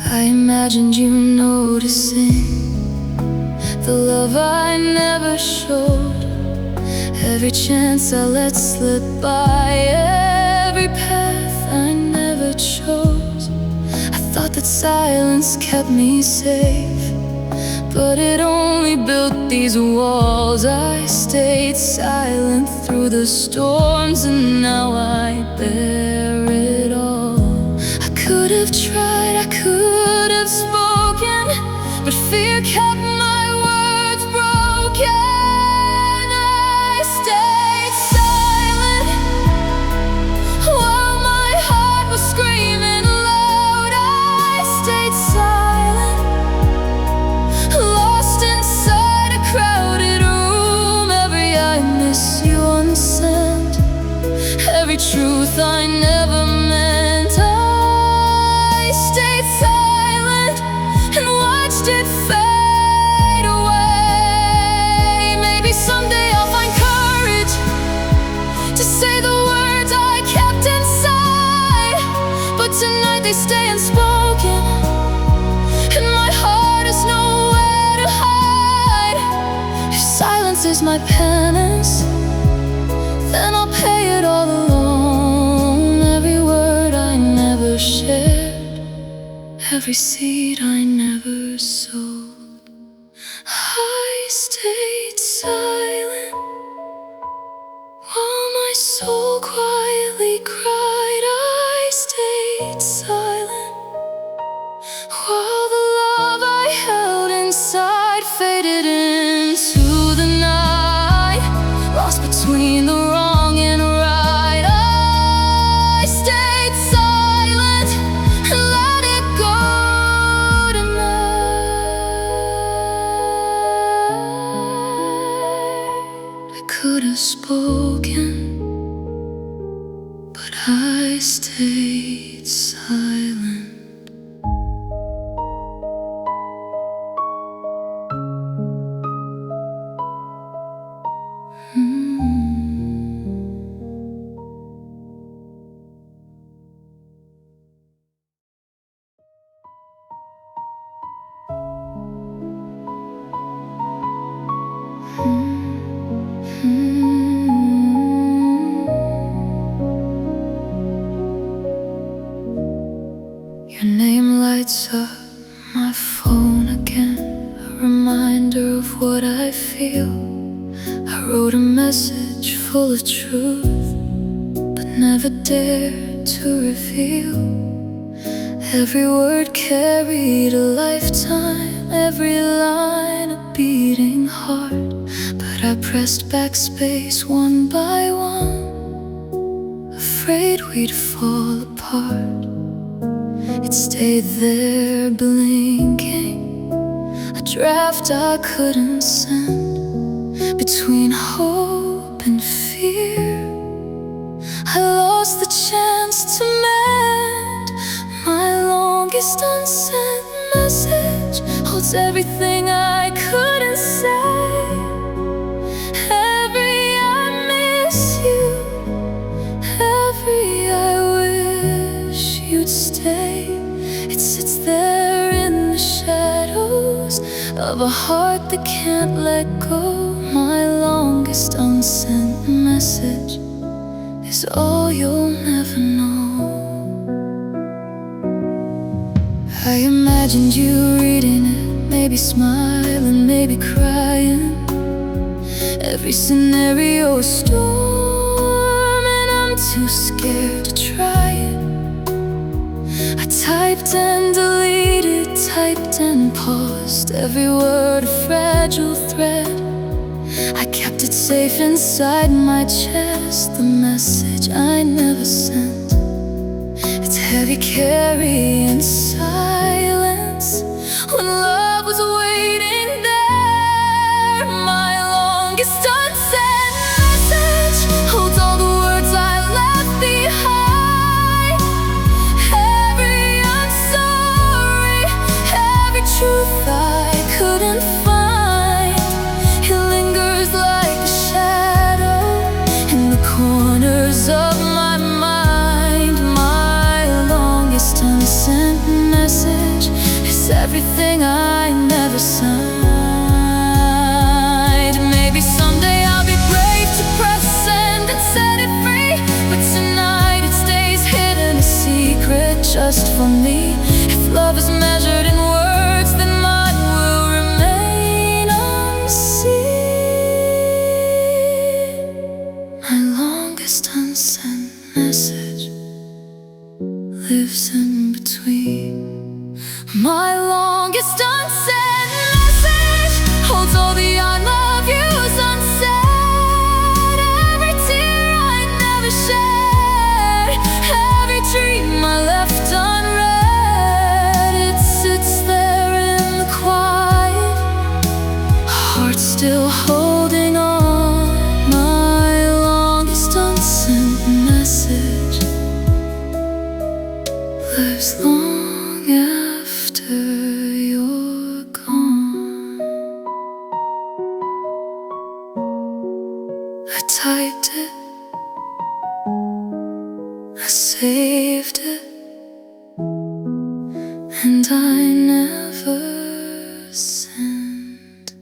Speaker 1: I imagined you noticing the love I never showed, every chance I let slip by, every path I never chose. I thought that silence kept me safe, but it only built these walls. I stayed silent through the storms, and now I bear it all. I could have tried, I could have spoken, but fear kept my words broken. I stayed silent while my heart was screaming loud. I stayed silent, lost inside a crowded room. Every I miss you unsent, every truth I never meant. I stayed silent and watched it fade away. Maybe someday I'll find courage to say the words I kept inside, but tonight they stay unspoken, and my heart has nowhere to hide. If silence is my penance, then I'll pay it all alone. Every word I never shared, every seed I never sowed. I stayed silent while my soul quietly cried. I stayed silent while the love I held inside faded into the night, lost between the wrong and right. I stayed silent and let it go tonight. I could have spoken, but I stayed silent. it's up, my phone again, a reminder of what I feel. I wrote a message full of truth, but never dared to reveal. Every word carried a lifetime, every line a beating heart. But I pressed backspace one by one, afraid we'd fall apart. It stayed there blinking, a draft I couldn't send. Between hope and fear, I lost the chance to mend. My longest unsent message holds everything I couldn't say. Every I miss you, every I wish you'd stay. It sits there in the shadows of a heart that can't let go. My longest unsent message is all you'll never know. I imagined you reading it, maybe smiling, maybe crying. Every scenario a storm, and I'm too scared to try it. I typed and deleted, typed and paused, every word a fragile thread. I kept it safe inside my chest, the message I never sent. It's heavy carrying silence when love was waiting there. My longest unsent message holds all the words I left behind. Every I'm sorry, every truth I couldn't find. It lingers like a shadow in the corners of my mind. My longest unsent message is everything I never signed. Maybe someday I'll be brave to press send and set it free, but tonight it stays hidden, a secret just for me. If love is measured in words, then mine will remain unseen. My longest unsent message lives in between. My longest unsent message holds all the I love yous unsaid. Every tear I never shed, every dream I left unread. It sits there in the quiet, heart still holding on. My longest unsent message lives long after you're gone. I typed it, I saved it, and I never sent.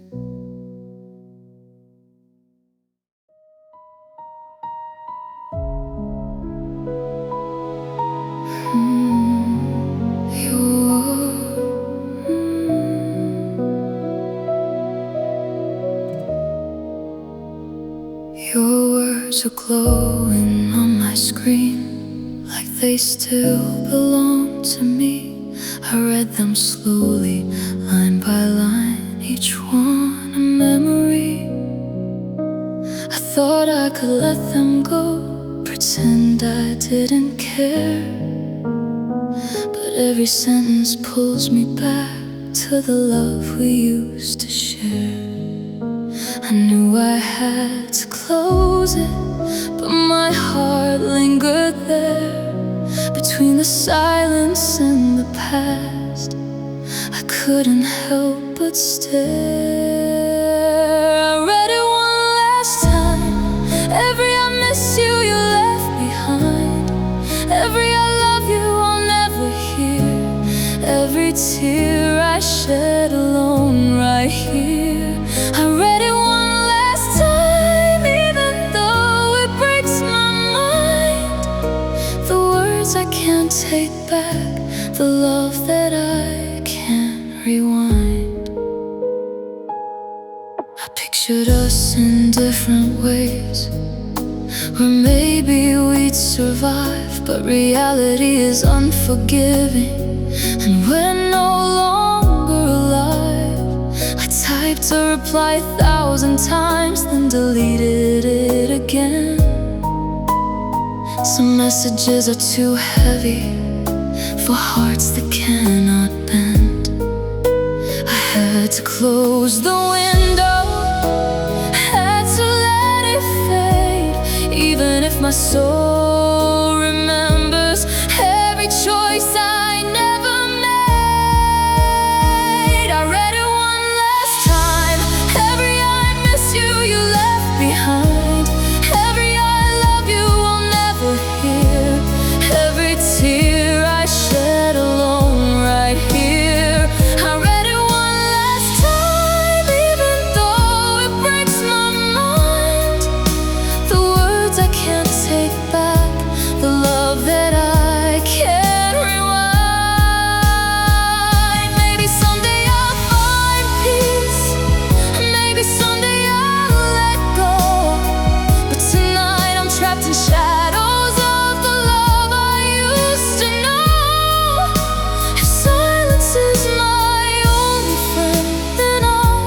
Speaker 1: Your words are glowing on my screen, like they still belong to me. I read them slowly, line by line, each one a memory. I thought I could let them go, pretend I didn't care. But every sentence pulls me back to the love we used to share. I knew I had to close it, but my heart lingered there, between the silence and the past. I couldn't help but stare. I read it one last time, every I miss you, you left behind. Every I love you, I'll never hear. Every tear I shed alone right here. I read it one last time, even though it breaks my mind. The words I can't take back, the love that I can't rewind. I pictured us in different ways, where maybe we'd survive, but reality is unforgiving, and we're no longer alive. I typed a reply 1,000 times, then deleted it again. Some messages are too heavy for hearts that cannot bend. I had to close the window, had to let it fade, even if my soul remembers every choice I never made. I read it one last time, every I miss you, you left behind, every I love you will never hear, every tear I shed alone right here. I read it one last time, even though it breaks my mind. The words I can't take back, the love that I can't rewind. Maybe someday I'll find peace, maybe someday I'll let go, but tonight I'm trapped in shadows of the love I used to know. If silence is my only friend, then I'll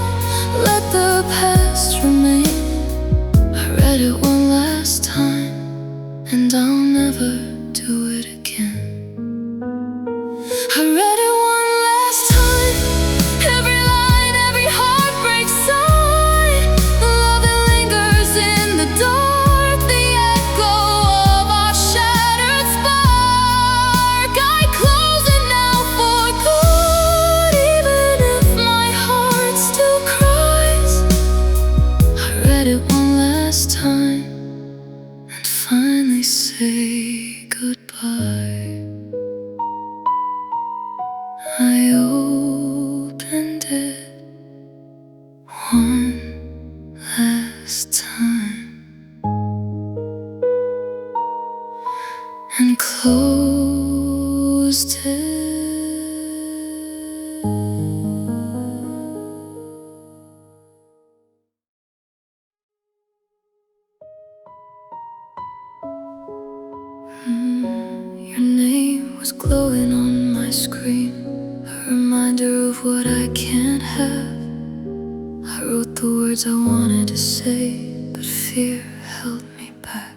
Speaker 1: let the past remain. I read it one last time, and I'll never do it again. I read it one last time, every line, every heartbreak sigh, the love that lingers in the dark, the echo of our shattered spark. I close it now for good, even if my heart still cries. I read it one last time and finally say goodbye. I opened it one last time and closed it. Your name was glowing on my screen, a reminder of what I can't have. I wrote the words I wanted to say, but fear held me back.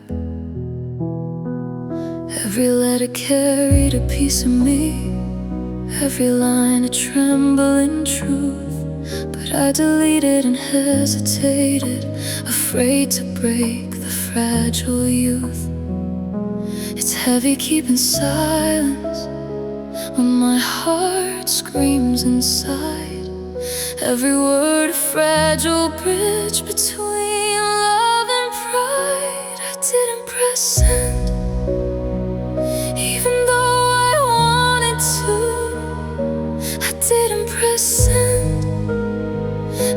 Speaker 1: Every letter carried a piece of me, every line a tremble in truth. But I deleted and hesitated, afraid to break the fragile youth. It's heavy keeping silence when my heart screams inside. Every word a fragile bridge between love and pride. I didn't press send, even though I wanted to. I didn't press send,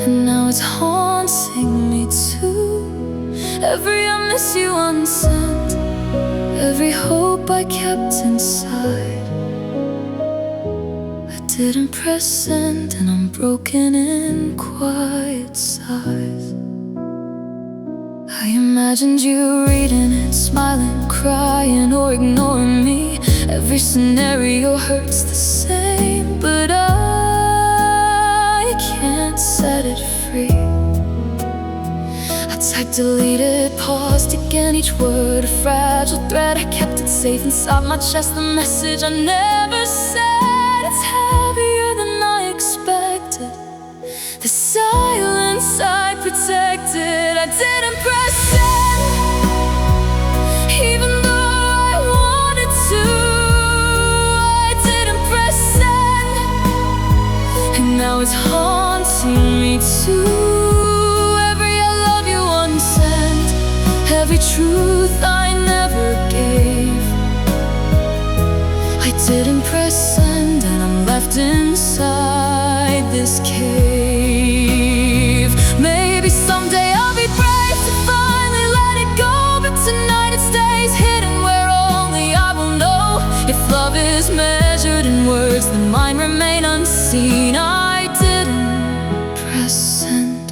Speaker 1: and now it's haunting me too. Every I miss you unsent, every hope I kept inside. I didn't press send, and I'm broken in quiet sighs. I imagined you reading it, smiling, crying, or ignoring me. Every scenario hurts the same, but I can't set it free. I typed, deleted, paused again, each word a fragile thread. I kept it safe inside my chest, the message I never said. It's heavier than I expected, the silence I protected. I didn't press send, even though I wanted to. I didn't press send, and now it's haunting me too. Every truth I never gave, I didn't press send, and I'm left inside this cave. Maybe someday I'll be brave to finally let it go, but tonight it stays hidden where only I will know if love is measured in words. and mine remain unseen. I didn't press send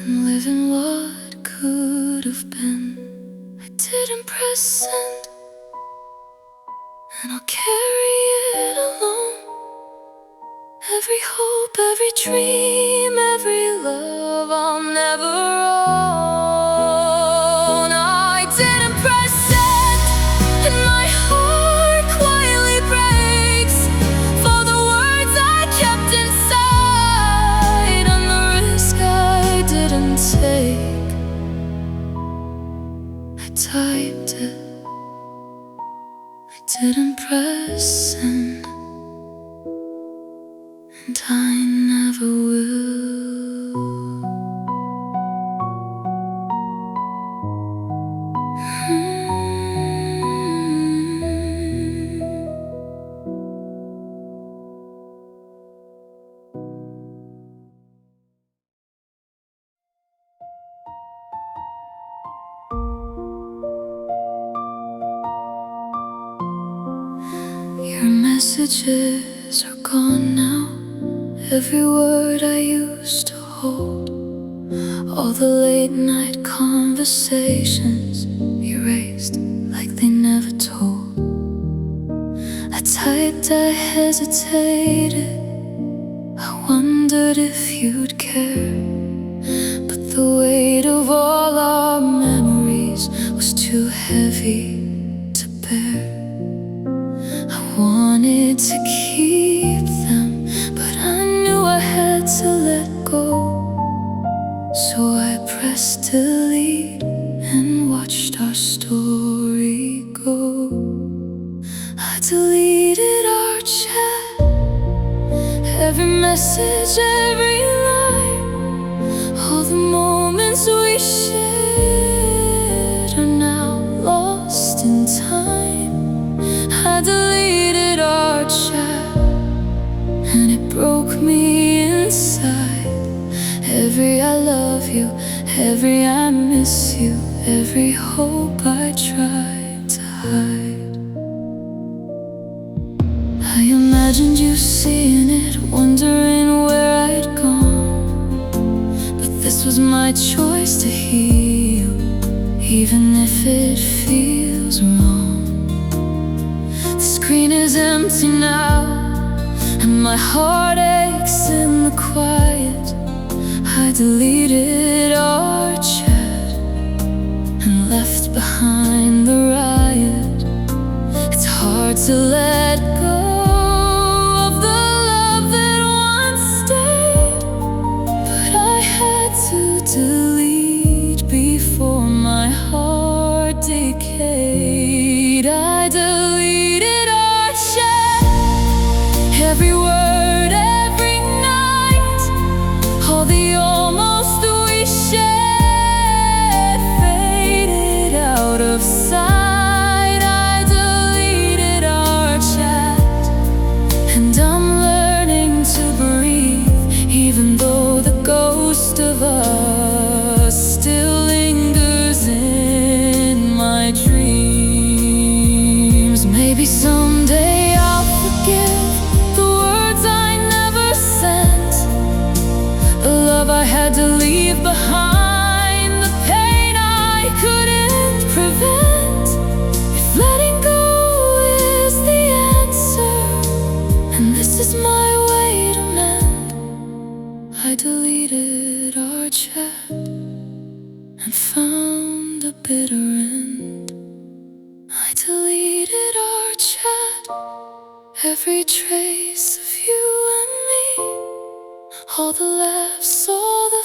Speaker 1: and live in what could have been. I didn't press send, and I'll carry it alone. Every hope, every dream, every love I'll never own. I didn't press send, and my heart quietly breaks for the words I kept inside and the risk I didn't take. I typed it, I didn't press send, and I never will. Your messages are gone now. Every word I used to hold, all the late night conversations erased like they never told. I typed, I hesitated, I wondered if you'd care, but the weight of all our memories was too heavy to bear. I wanted to keep them, but I knew I had to let go. So I pressed delete and watched our story go. I deleted our chat, every message, every line. All the moments we shared are now lost in time. I deleted our chat, and it broke me inside. Every I love you, every I miss you, every hope I tried to hide. I imagined you seeing it, wondering where I'd gone, but this was my choice to heal, even if it feels wrong. The screen is empty now, and my heart aches in the quiet. I deleted our chat and left behind the riot. It's hard to let go of the love that once stayed, but I had to delete before my heart decayed. I deleted our chat, every word, every night. All the almost we shared faded out of sight. I deleted our chat, and I'm learning to breathe, even though the ghost of us still lingers in my dreams. Maybe someday I'll forgive the words I never sent, the love I had to leave behind, the pain I couldn't prevent. If letting go is the answer, and this is my way to mend, I deleted our chat and found a bitter end. I deleted our chat, every trace of you and me, all the laughs, all the